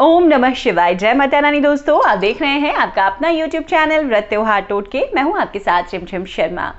ओम नमः शिवाय। जय माता रानी। दोस्तों, आप देख रहे हैं आपका अपना YouTube चैनल व्रत त्योहार टोटके। मैं हूं आपके साथ रिमझिम शर्मा।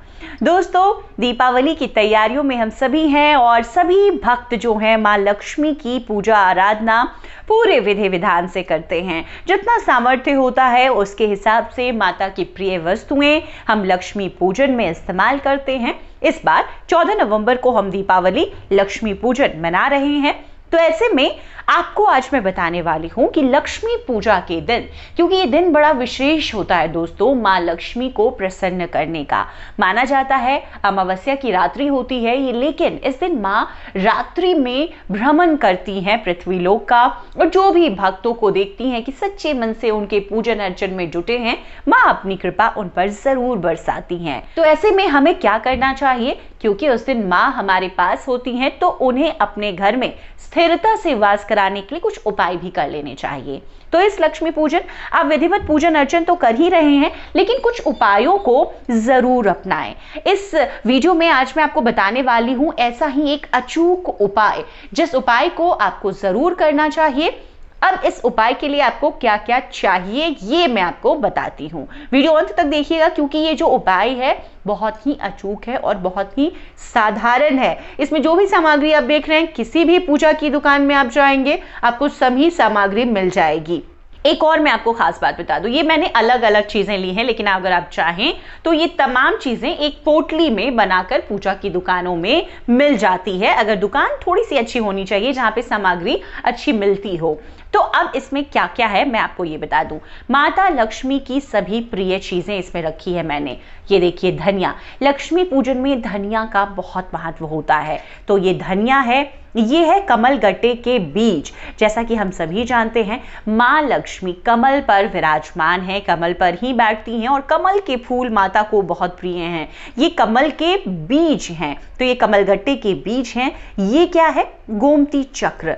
दोस्तों, दीपावली की तैयारियों में हम सभी हैं और सभी भक्त जो हैं माँ लक्ष्मी की पूजा आराधना पूरे विधि विधान से करते हैं। जितना सामर्थ्य होता है उसके हिसाब से माता की प्रिय वस्तुएं हम लक्ष्मी पूजन में इस्तेमाल करते हैं। इस बार 14 नवंबर को हम दीपावली लक्ष्मी पूजन मना रहे हैं। तो ऐसे में आपको आज मैं बताने वाली हूं कि लक्ष्मी पूजा के दिन, क्योंकि ये दिन बड़ा विशेष होता है दोस्तों, माँ लक्ष्मी को प्रसन्न करने का माना जाता है। अमावस्या की रात्रि होती है ये, लेकिन इस दिन माँ रात्रि में भ्रमण करती हैं पृथ्वी लोक का, और जो भी भक्तों को देखती हैं कि सच्चे मन से उनके पूजन अर्चन में जुटे हैं, माँ अपनी कृपा उन पर जरूर बरसाती हैं। तो ऐसे में हमें क्या करना चाहिए, क्योंकि उस दिन माँ हमारे पास होती हैं, तो उन्हें अपने घर में स्थिरता से वास कराने के लिए कुछ उपाय भी कर लेने चाहिए। तो इस लक्ष्मी पूजन आप विधिवत पूजन अर्चन तो कर ही रहे हैं, लेकिन कुछ उपायों को जरूर अपनाएं। इस वीडियो में आज मैं आपको बताने वाली हूं ऐसा ही एक अचूक उपाय, जिस उपाय को आपको जरूर करना चाहिए। अब इस उपाय के लिए आपको क्या क्या चाहिए ये मैं आपको बताती हूँ। वीडियो अंत तक देखिएगा, क्योंकि ये जो उपाय है बहुत ही अचूक है और बहुत ही साधारण है। इसमें जो भी सामग्री आप देख रहे हैं, किसी भी पूजा की दुकान में आप जाएंगे आपको सभी सामग्री मिल जाएगी। एक और मैं आपको खास बात बता दूं, ये मैंने अलग अलग चीजें ली हैं, लेकिन अगर आप चाहें तो ये तमाम चीजें एक पोटली में बनाकर पूजा की दुकानों में मिल जाती है। अगर दुकान थोड़ी सी अच्छी होनी चाहिए, जहां पे सामग्री अच्छी मिलती हो। तो अब इसमें क्या क्या है मैं आपको ये बता दूं। माता लक्ष्मी की सभी प्रिय चीजें इसमें रखी है मैंने। ये देखिए धनिया, लक्ष्मी पूजन में धनिया का बहुत महत्व होता है। तो ये धनिया है, ये है कमल गट्टे के बीज। जैसा कि हम सभी जानते हैं, माँ लक्ष्मी कमल पर विराजमान है, कमल पर ही बैठती हैं, और कमल के फूल माता को बहुत प्रिय हैं। ये कमल के बीज हैं, तो ये कमल गट्टे के बीज हैं। ये क्या है? गोमती चक्र।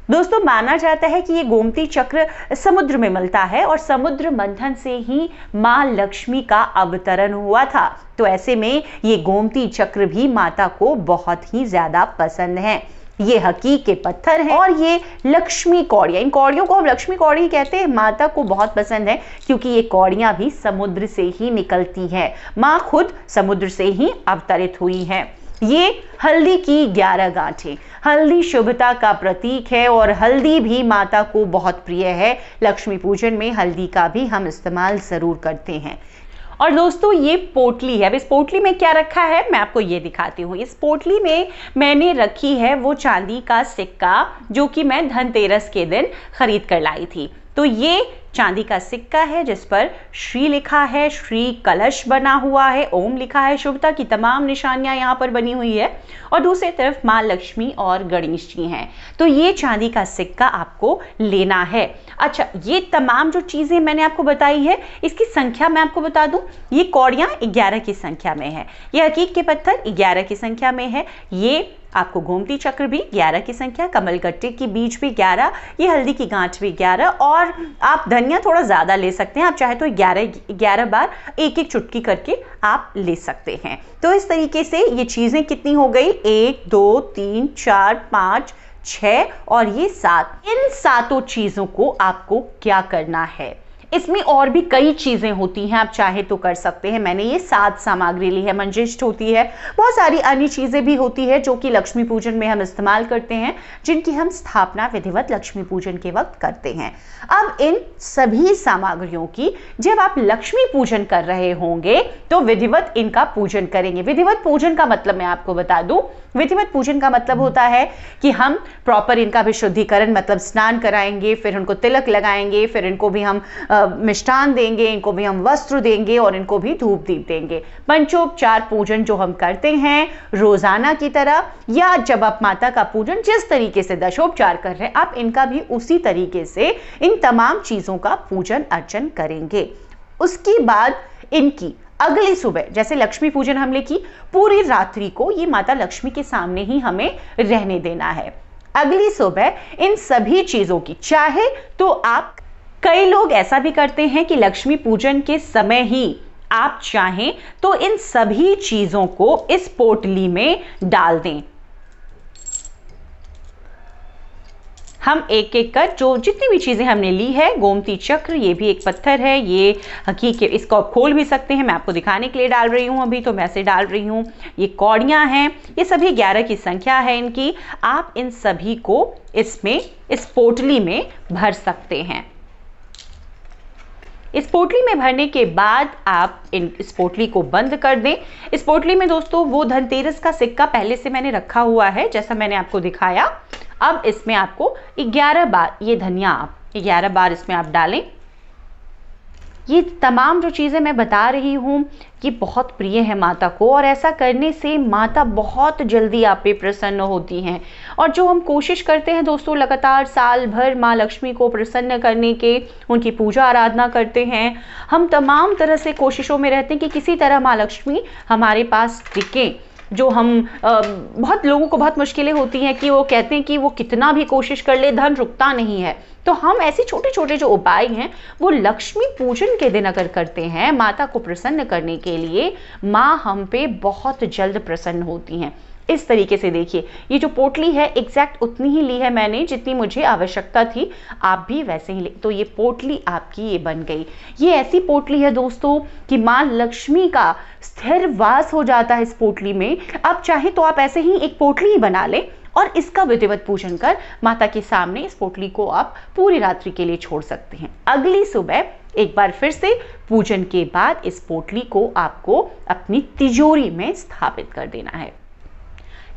दोस्तों, माना जाता है कि ये गोमती चक्र समुद्र में मिलता है, और समुद्र मंथन से ही माँ लक्ष्मी का अवतरण हुआ था। तो ऐसे में ये गोमती चक्र भी माता को बहुत ही ज्यादा पसंद है। ये हकीक के पत्थर हैं, और ये लक्ष्मी कौड़ियां, इन कौड़ियों को हम लक्ष्मी कौड़ी कहते हैं। माता को बहुत पसंद है, क्योंकि ये कौड़ियां भी समुद्र से ही निकलती हैं। माँ खुद समुद्र से ही अवतरित हुई हैं। ये हल्दी की 11 गांठें, हल्दी शुभता का प्रतीक है, और हल्दी भी माता को बहुत प्रिय है। लक्ष्मी पूजन में हल्दी का भी हम इस्तेमाल जरूर करते हैं। और दोस्तों, ये पोटली है। अब इस पोटली में क्या रखा है मैं आपको ये दिखाती हूँ। इस पोटली में मैंने रखी है वो चांदी का सिक्का, जो कि मैं धनतेरस के दिन खरीद कर लाई थी। तो ये चांदी का सिक्का है, जिस पर श्री लिखा है, श्री कलश बना हुआ है, ओम लिखा है, शुभता की तमाम निशानियां यहाँ पर बनी हुई है, और दूसरी तरफ माँ लक्ष्मी और गणेश जी हैं। तो ये चांदी का सिक्का आपको लेना है। अच्छा, ये तमाम जो चीजें मैंने आपको बताई है, इसकी संख्या मैं आपको बता दूं। ये कौड़ियां 11 की संख्या में है, ये हकीक के पत्थर 11 की संख्या में है, ये आपको गोमती चक्र भी 11 की संख्या, कमल गट्टे की बीज भी 11, ये हल्दी की गांठ भी 11, और आप धनिया थोड़ा ज्यादा ले सकते हैं। आप चाहे तो 11 बार एक एक चुटकी करके आप ले सकते हैं। तो इस तरीके से ये चीजें कितनी हो गई? 1 2 3 4 5 6 और ये 7। इन सातों चीजों को आपको क्या करना है? इसमें और भी कई चीजें होती हैं, आप चाहे तो कर सकते हैं। मैंने ये 7 सामग्री ली है। मंजिष्ठ होती है, बहुत सारी अन्य चीजें भी होती है जो कि लक्ष्मी पूजन में हम इस्तेमाल करते हैं, जिनकी हम स्थापना विधिवत लक्ष्मी पूजन के वक्त करते हैं। अब इन सभी सामग्रियों की जब आप लक्ष्मी पूजन कर रहे होंगे तो विधिवत इनका पूजन करेंगे। विधिवत पूजन का मतलब मैं आपको बता दूं, विधिवत पूजन का मतलब होता है कि हम प्रॉपर इनका भी शुद्धिकरण, मतलब स्नान कराएंगे, फिर उनको तिलक लगाएंगे, फिर इनको भी हम मिष्ठान देंगे, इनको भी हम वस्त्र देंगे, और इनको भी धूप दीप देंगे। पंचोपचार पूजन जो हम करते हैं रोजाना की तरह, या जब आप माता का पूजन जिस तरीके से दशोपचार कर रहे हैं, आप इनका भी उसी तरीके से इन तमाम चीजों का पूजन अर्चन करेंगे। उसके बाद इनकी अगली सुबह, जैसे लक्ष्मी पूजन हमने की, पूरी रात्रि को ये माता लक्ष्मी के सामने ही हमें रहने देना है। अगली सुबह इन सभी चीजों की, चाहे तो आप, कई लोग ऐसा भी करते हैं कि लक्ष्मी पूजन के समय ही आप चाहें तो इन सभी चीजों को इस पोटली में डाल दें। हम एक एक कर जो जितनी भी चीज़ें हमने ली है, गोमती चक्र, ये भी एक पत्थर है, ये हकीकत, इसको आप खोल भी सकते हैं, मैं आपको दिखाने के लिए डाल रही हूँ, अभी तो मैं ऐसे डाल रही हूँ। ये कौड़ियाँ हैं, ये सभी 11 की संख्या है इनकी। आप इन सभी को इसमें इस पोटली में भर सकते हैं। इस पोटली में भरने के बाद आप इस पोटली को बंद कर दें। इस पोटली में दोस्तों वो धनतेरस का सिक्का पहले से मैंने रखा हुआ है, जैसा मैंने आपको दिखाया। अब इसमें आपको 11 बार ये धनिया आप 11 बार इसमें आप डालें। ये तमाम जो चीज़ें मैं बता रही हूँ ये बहुत प्रिय है माता को, और ऐसा करने से माता बहुत जल्दी आप पे प्रसन्न होती हैं। और जो हम कोशिश करते हैं दोस्तों लगातार साल भर माँ लक्ष्मी को प्रसन्न करने के, उनकी पूजा आराधना करते हैं, हम तमाम तरह से कोशिशों में रहते हैं कि किसी तरह माँ लक्ष्मी हमारे पास टिकें। जो हम बहुत लोगों को बहुत मुश्किलें होती हैं कि वो कहते हैं कि वो कितना भी कोशिश कर ले धन रुकता नहीं है। तो हम ऐसे छोटे छोटे जो उपाय हैं वो लक्ष्मी पूजन के दिन अगर करते हैं माता को प्रसन्न करने के लिए, माँ हम पे बहुत जल्द प्रसन्न होती हैं। इस तरीके से देखिए, ये जो पोटली है एग्जैक्ट उतनी ही ली है मैंने जितनी मुझे आवश्यकता थी, आप भी वैसे ही ले। तो ये पोटली आपकी ये बन गई। ये ऐसी पोटली है दोस्तों कि माँ लक्ष्मी का स्थिर वास हो जाता है इस पोटली में। आप चाहे तो आप ऐसे ही एक पोटली ही बना लें और इसका विधिवत पूजन कर माता के सामने इस पोटली को आप पूरी रात्रि के लिए छोड़ सकते हैं। अगली सुबह एक बार फिर से पूजन के बाद इस पोटली को आपको अपनी तिजोरी में स्थापित कर देना है।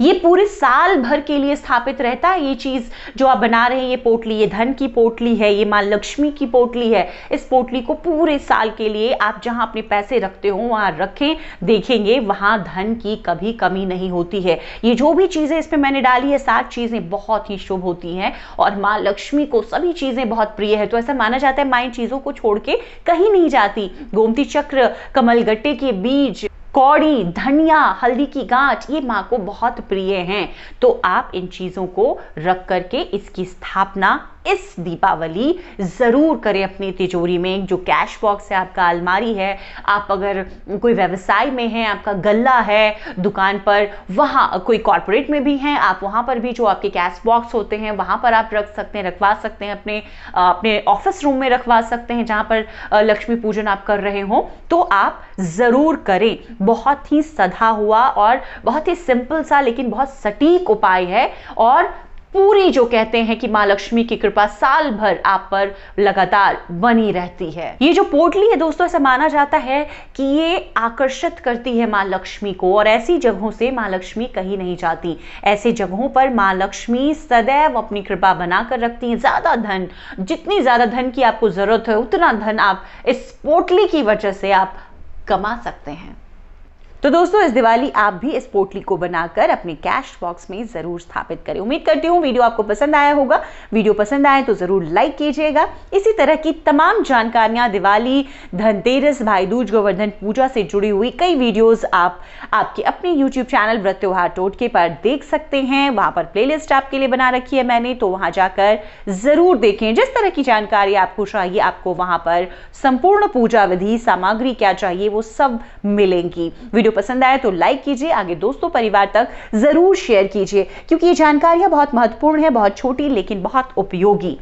ये पूरे साल भर के लिए स्थापित रहता है। ये चीज़ जो आप बना रहे हैं, ये पोटली, ये धन की पोटली है, ये माँ लक्ष्मी की पोटली है। इस पोटली को पूरे साल के लिए आप जहां अपने पैसे रखते हो वहां रखें, देखेंगे वहां धन की कभी कमी नहीं होती है। ये जो भी चीज़ें इसमें मैंने डाली है 7 चीज़ें बहुत ही शुभ होती हैं और माँ लक्ष्मी को सभी चीज़ें बहुत प्रिय है। तो ऐसा माना जाता है माँ इन चीज़ों को छोड़ के कहीं नहीं जाती। गोमती चक्र, कमलगट्टे के बीज, कौड़ी, धनिया, हल्दी की गांठ, ये माँ को बहुत प्रिय हैं। तो आप इन चीज़ों को रख करके इसकी स्थापना इस दीपावली ज़रूर करें अपनी तिजोरी में। जो कैश बॉक्स है आपका, अलमारी है, आप अगर कोई व्यवसाय में हैं, आपका गल्ला है दुकान पर, वहाँ कोई कॉर्पोरेट में भी हैं, आप वहाँ पर भी जो आपके कैश बॉक्स होते हैं वहाँ पर आप रख सकते हैं, रखवा सकते हैं। अपने ऑफिस रूम में रखवा सकते हैं जहाँ पर लक्ष्मी पूजन आप कर रहे हो। तो आप ज़रूर करें। बहुत ही सधा हुआ और बहुत ही सिंपल सा लेकिन बहुत सटीक उपाय है, और पूरी जो कहते हैं कि माँ लक्ष्मी की कृपा साल भर आप पर लगातार बनी रहती है। ये जो पोटली है दोस्तों, ऐसा माना जाता है कि ये आकर्षित करती है माँ लक्ष्मी को, और ऐसी जगहों से माँ लक्ष्मी कहीं नहीं जाती। ऐसी जगहों पर माँ लक्ष्मी सदैव अपनी कृपा बनाकर रखती हैं। ज्यादा धन, जितनी ज्यादा धन की आपको जरूरत है उतना धन आप इस पोटली की वजह से आप कमा सकते हैं। तो दोस्तों इस दिवाली आप भी इस पोटली को बनाकर अपने कैश बॉक्स में जरूर स्थापित करें। उम्मीद करती हूँ वीडियो आपको पसंद आया होगा। वीडियो पसंद आए तो जरूर लाइक कीजिएगा। इसी तरह की तमाम जानकारियां दिवाली, धनतेरस, भाई दूज, गोवर्धन पूजा से जुड़ी हुई कई वीडियोस आप आपके अपने YouTube चैनल व्रत त्योहार टोटके पर देख सकते हैं। वहां पर प्लेलिस्ट आपके लिए बना रखी है मैंने, तो वहां जाकर जरूर देखें। जिस तरह की जानकारी आपको चाहिए, आपको वहां पर संपूर्ण पूजा विधि, सामग्री क्या चाहिए, वो सब मिलेंगी। वीडियो पसंद आए तो लाइक कीजिए, आगे दोस्तों परिवार तक जरूर शेयर कीजिए, क्योंकि ये जानकारियां बहुत महत्वपूर्ण है, बहुत छोटी लेकिन बहुत उपयोगी।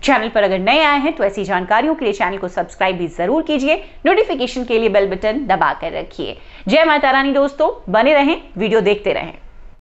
चैनल पर अगर नए आए हैं तो ऐसी जानकारियों के लिए चैनल को सब्सक्राइब भी जरूर कीजिए। नोटिफिकेशन के लिए बेल बटन दबा कर रखिए। जय माता रानी दोस्तों, बने रहें, वीडियो देखते रहें।